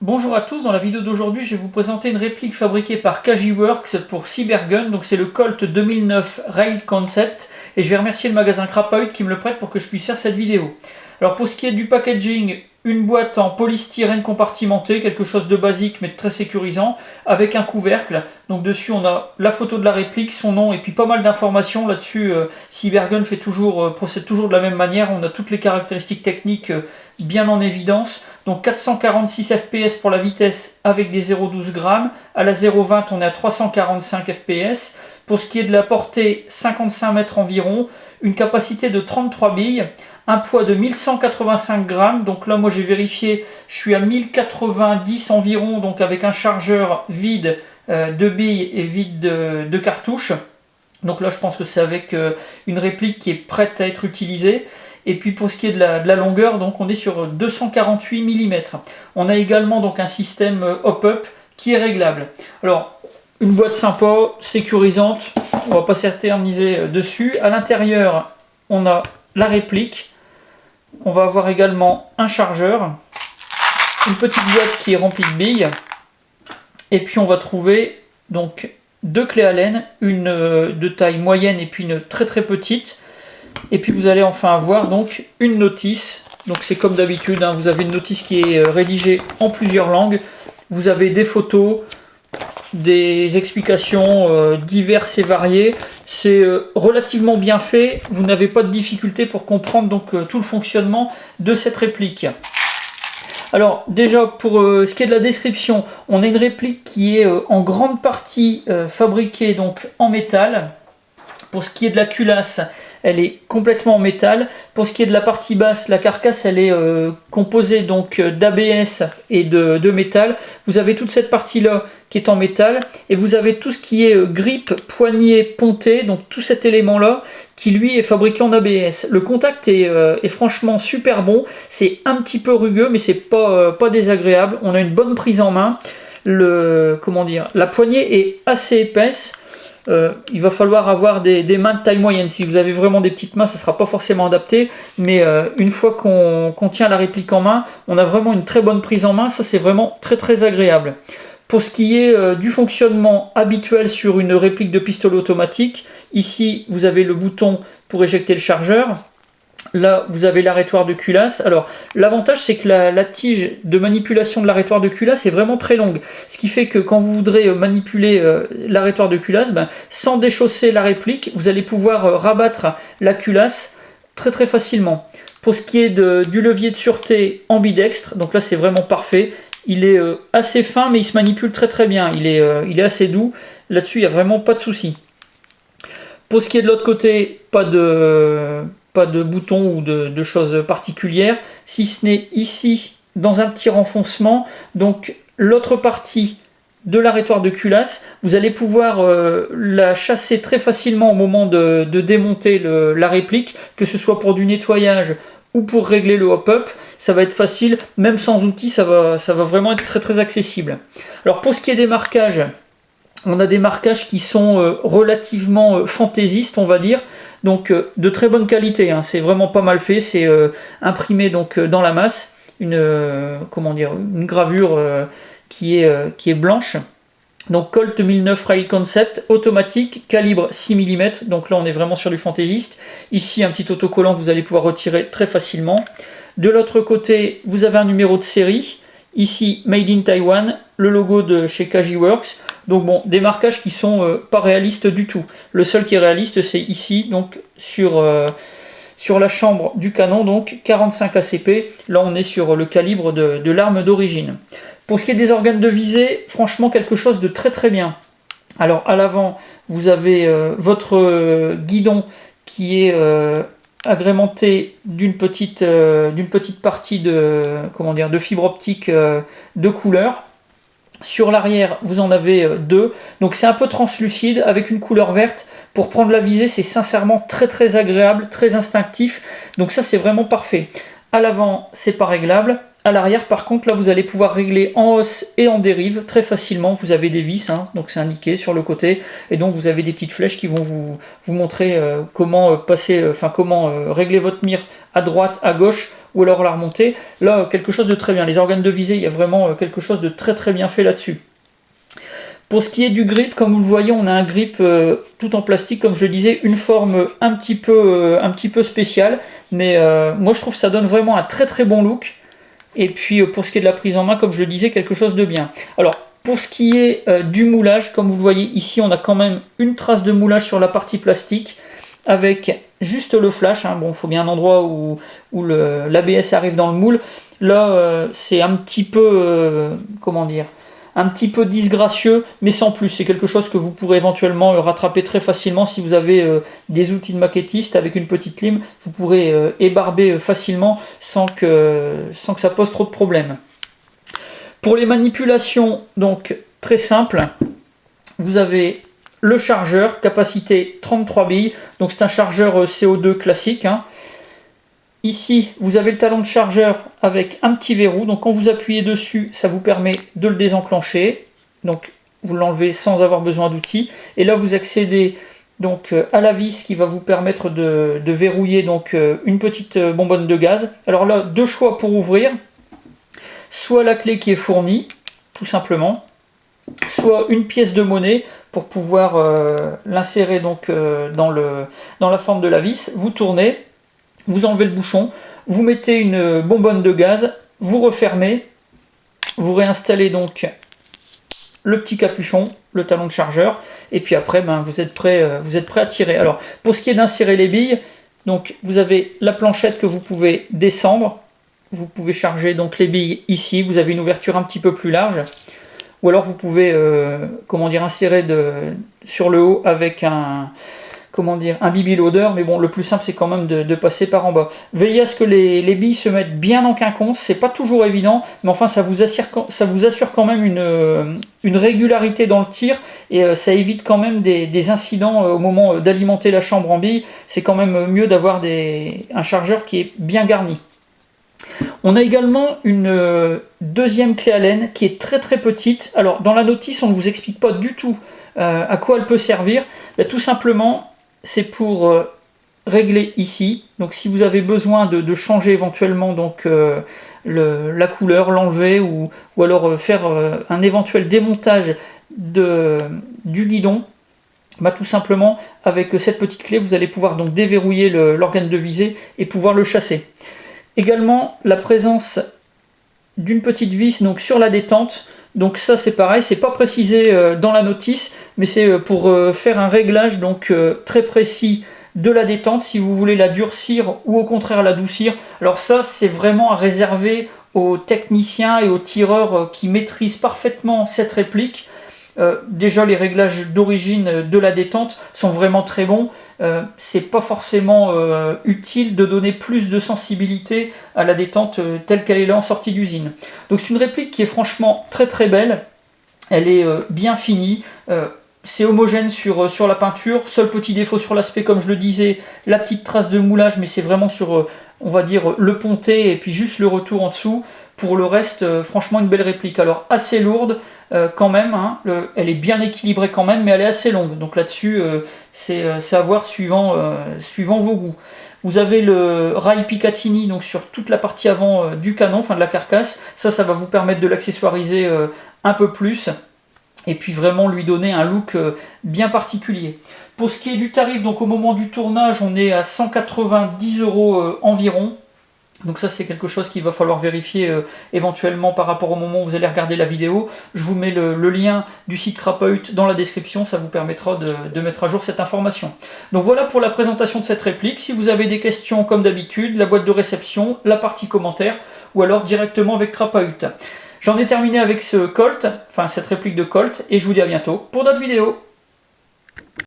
Bonjour à tous, dans la vidéo d'aujourd'hui je vais vous présenter une réplique fabriquée par KJ-Works pour Cybergun, donc c'est le Colt 2009 Rail Concept et je vais remercier le magasin Crapaud qui me le prête pour que je puisse faire cette vidéo. Alors pour ce qui est du packaging, une boîte en polystyrène compartimenté, quelque chose de basique mais très sécurisant, avec un couvercle. Donc dessus on a la photo de la réplique, son nom et puis pas mal d'informations là-dessus. Cybergun procède toujours de la même manière, on a toutes les caractéristiques techniques bien en évidence. Donc 446 fps pour la vitesse avec des 0,12 grammes. À la 0,20 on est à 345 fps. Pour ce qui est de la portée, 55 mètres environ. Une capacité de 33 billes. Un poids de 1185 grammes. Donc là moi j'ai vérifié, je suis à 1090 environ. Donc avec un chargeur vide de billes et vide de cartouches. Donc là je pense que c'est avec une réplique qui est prête à être utilisée. Et puis pour ce qui est de la longueur, donc on est sur 248 mm. On a également donc un système hop-up qui est réglable. Alors, une boîte sympa, sécurisante, on ne va pas s'éterniser dessus. À l'intérieur, on a la réplique. On va avoir également un chargeur, une petite boîte qui est remplie de billes. Et puis on va trouver donc deux clés Allen, une de taille moyenne et puis une très très petite. Et puis vous allez enfin avoir donc une notice. Donc c'est comme d'habitude, hein, vous avez une notice qui est rédigée en plusieurs langues. Vous avez des photos, des explications diverses et variées. C'est relativement bien fait. Vous n'avez pas de difficulté pour comprendre donc tout le fonctionnement de cette réplique. Alors déjà pour ce qui est de la description, on a une réplique qui est en grande partie fabriquée donc en métal. Pour ce qui est de la culasse, elle est complètement en métal. Pour ce qui est de la partie basse, la carcasse elle est composée donc d'ABS et de métal. Vous avez toute cette partie là qui est en métal et vous avez tout ce qui est grippe, poignée, ponté, donc tout cet élément là qui lui est fabriqué en ABS. Le contact est franchement super bon. C'est un petit peu rugueux mais c'est pas désagréable. On a une bonne prise en main. La poignée est assez épaisse. Il va falloir avoir des mains de taille moyenne. Si vous avez vraiment des petites mains, ça ne sera pas forcément adapté. Mais une fois qu'on tient la réplique en main, on a vraiment une très bonne prise en main. Ça, c'est vraiment très très agréable. Pour ce qui est du fonctionnement habituel sur une réplique de pistolet automatique, ici, vous avez le bouton pour éjecter le chargeur. Là, vous avez l'arrêtoir de culasse. Alors, l'avantage, c'est que la tige de manipulation de l'arrêtoir de culasse est vraiment très longue. Ce qui fait que quand vous voudrez manipuler l'arrêtoir de culasse, sans déchausser la réplique, vous allez pouvoir rabattre la culasse très très facilement. Pour ce qui est du levier de sûreté ambidextre, donc là, c'est vraiment parfait. Il est assez fin, mais il se manipule très très bien. Il est assez doux. Là-dessus, il n'y a vraiment pas de souci. Pour ce qui est de l'autre côté, pas de bouton ou de choses particulières, si ce n'est ici, dans un petit renfoncement. Donc l'autre partie de l'arrêtoir de culasse, vous allez pouvoir la chasser très facilement au moment de démonter la réplique, que ce soit pour du nettoyage ou pour régler le hop-up. Ça va être facile, même sans outils, ça va vraiment être très très accessible. Alors pour ce qui est des marquages, on a des marquages qui sont relativement fantaisistes, on va dire, donc de très bonne qualité, hein. C'est vraiment pas mal fait, c'est imprimé donc dans la masse, une gravure qui est blanche. Donc Colt 2009 Rail Concept, automatique, calibre 6 mm, donc là on est vraiment sur du fantaisiste. Ici un petit autocollant que vous allez pouvoir retirer très facilement. De l'autre côté, vous avez un numéro de série. Ici, Made in Taiwan, le logo de chez KJ-Works. Donc bon, des marquages qui sont pas réalistes du tout. Le seul qui est réaliste, c'est ici, donc sur la chambre du canon, donc 45 ACP. Là, on est sur le calibre de l'arme d'origine. Pour ce qui est des organes de visée, franchement, quelque chose de très très bien. Alors, à l'avant, vous avez votre guidon qui est agrémenté d'une petite partie de fibre optique de couleur. Sur l'arrière, vous en avez deux. Donc c'est un peu translucide avec une couleur verte. Pour prendre la visée, c'est sincèrement très très agréable, très instinctif. Donc ça, c'est vraiment parfait. À l'avant, c'est pas réglable. À l'arrière, par contre, là, vous allez pouvoir régler en hausse et en dérive très facilement. Vous avez des vis, hein, donc c'est indiqué sur le côté, et donc vous avez des petites flèches qui vont vous montrer comment passer, comment régler votre mire à droite, à gauche, ou alors la remonter. Là, quelque chose de très bien. Les organes de visée, il y a vraiment quelque chose de très très bien fait là-dessus. Pour ce qui est du grip, comme vous le voyez, on a un grip tout en plastique, comme je le disais, une forme un petit peu spéciale, mais moi je trouve que ça donne vraiment un très très bon look. Et puis pour ce qui est de la prise en main, comme je le disais, quelque chose de bien. Alors pour ce qui est du moulage, comme vous le voyez ici, on a quand même une trace de moulage sur la partie plastique, avec juste le flash, hein. Bon, il faut bien un endroit où l'ABS arrive dans le moule. Là, c'est un petit peu, comment dire, un petit peu disgracieux, mais sans plus. C'est quelque chose que vous pourrez éventuellement rattraper très facilement si vous avez des outils de maquettiste avec une petite lime. Vous pourrez ébarber facilement sans que ça pose trop de problèmes. Pour les manipulations, donc très simple, vous avez le chargeur, capacité 33 billes, donc c'est un chargeur CO2 classique, hein. Ici, vous avez le talon de chargeur avec un petit verrou. Donc quand vous appuyez dessus, ça vous permet de le désenclencher. Donc vous l'enlevez sans avoir besoin d'outils. Et là, vous accédez donc à la vis qui va vous permettre de verrouiller donc une petite bonbonne de gaz. Alors là, deux choix pour ouvrir. Soit la clé qui est fournie, tout simplement. Soit une pièce de monnaie pour pouvoir l'insérer donc dans la forme de la vis. Vous tournez. Vous enlevez le bouchon, vous mettez une bonbonne de gaz, vous refermez, vous réinstallez donc le petit capuchon, le talon de chargeur, et puis après vous êtes prêt à tirer. Alors pour ce qui est d'insérer les billes, donc vous avez la planchette que vous pouvez descendre, vous pouvez charger donc les billes ici, vous avez une ouverture un petit peu plus large, ou alors vous pouvez insérer sur le haut avec un bibi loader, mais bon, le plus simple c'est quand même de passer par en bas. Veillez à ce que les billes se mettent bien en quinconce, c'est pas toujours évident, mais enfin ça vous assure quand même une régularité dans le tir, et ça évite quand même des incidents au moment d'alimenter la chambre en billes. C'est quand même mieux d'avoir un chargeur qui est bien garni. On a également une deuxième clé Allen qui est très très petite. Alors dans la notice on ne vous explique pas du tout à quoi elle peut servir. Tout simplement c'est pour régler ici. Donc si vous avez besoin de changer éventuellement donc, la couleur, l'enlever, ou alors faire un éventuel démontage du guidon, tout simplement avec cette petite clé vous allez pouvoir donc déverrouiller l'organe de visée et pouvoir le chasser. Également la présence d'une petite vis donc sur la détente. Donc ça c'est pareil, c'est pas précisé dans la notice, mais c'est pour faire un réglage donc très précis de la détente, si vous voulez la durcir ou au contraire l'adoucir. Alors ça c'est vraiment à réserver aux techniciens et aux tireurs qui maîtrisent parfaitement cette réplique. Déjà les réglages d'origine de la détente sont vraiment très bons. C'est pas forcément utile de donner plus de sensibilité à la détente telle qu'elle est là en sortie d'usine. Donc c'est une réplique qui est franchement très très belle. Elle est bien finie. C'est homogène sur la peinture. Seul petit défaut sur l'aspect, comme je le disais, la petite trace de moulage, mais c'est vraiment sur on va dire le ponté et puis juste le retour en dessous. Pour le reste, franchement une belle réplique. Alors assez lourde quand même, hein, elle est bien équilibrée quand même, mais elle est assez longue. Donc là-dessus, c'est à voir suivant vos goûts. Vous avez le rail Picatinny donc sur toute la partie avant du canon, enfin de la carcasse. Ça va vous permettre de l'accessoiriser un peu plus. Et puis vraiment lui donner un look bien particulier. Pour ce qui est du tarif, donc au moment du tournage, on est à 190 € environ. Donc ça c'est quelque chose qu'il va falloir vérifier éventuellement par rapport au moment où vous allez regarder la vidéo. Je vous mets le lien du site Crapahutt dans la description, ça vous permettra de mettre à jour cette information. Donc voilà pour la présentation de cette réplique. Si vous avez des questions comme d'habitude, la boîte de réception, la partie commentaires, ou alors directement avec Crapahutt. J'en ai terminé avec ce Colt, enfin cette réplique de Colt, et je vous dis à bientôt pour d'autres vidéos.